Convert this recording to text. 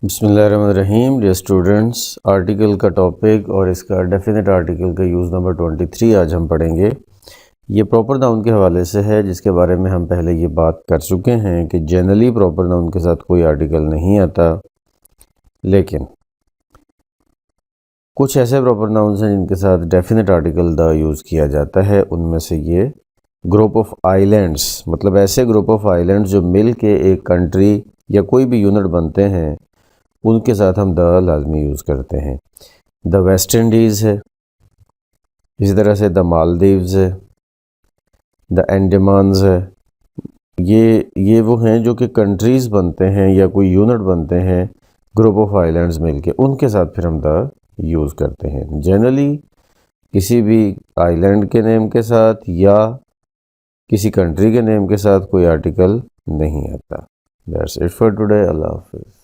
بسم اللہ الرحمن الرحیم. ڈیئر اسٹوڈنٹس، آرٹیکل کا ٹاپک اور اس کا ڈیفینٹ آرٹیکل کا یوز نمبر 23 آج ہم پڑھیں گے. یہ پراپر ناؤن کے حوالے سے ہے، جس کے بارے میں ہم پہلے یہ بات کر چکے ہیں کہ جنرلی پراپر ناؤن کے ساتھ کوئی آرٹیکل نہیں آتا، لیکن کچھ ایسے پراپر ناؤنز ہیں جن کے ساتھ ڈیفینٹ آرٹیکل دا یوز کیا جاتا ہے. ان میں سے یہ گروپ آف آئیلینڈس، مطلب ایسے گروپ آف آئیلینڈس جو مل کے ایک کنٹری یا کوئی بھی یونٹ بنتے ہیں، ان کے ساتھ ہم دا لازمی یوز کرتے ہیں. دا ویسٹ انڈیز ہے، اسی طرح سے دا مالدیوز ہے، دا انڈیمانز ہے. یہ وہ ہیں جو کہ کنٹریز بنتے ہیں یا کوئی یونٹ بنتے ہیں گروپ آف آئیلینڈز مل کے، ان کے ساتھ پھر ہم دا یوز کرتے ہیں. جنرلی کسی بھی آئیلینڈ کے نیم کے ساتھ یا کسی کنٹری کے نیم کے ساتھ کوئی آرٹیکل نہیں آتا. That's it for today. اللہ حافظ.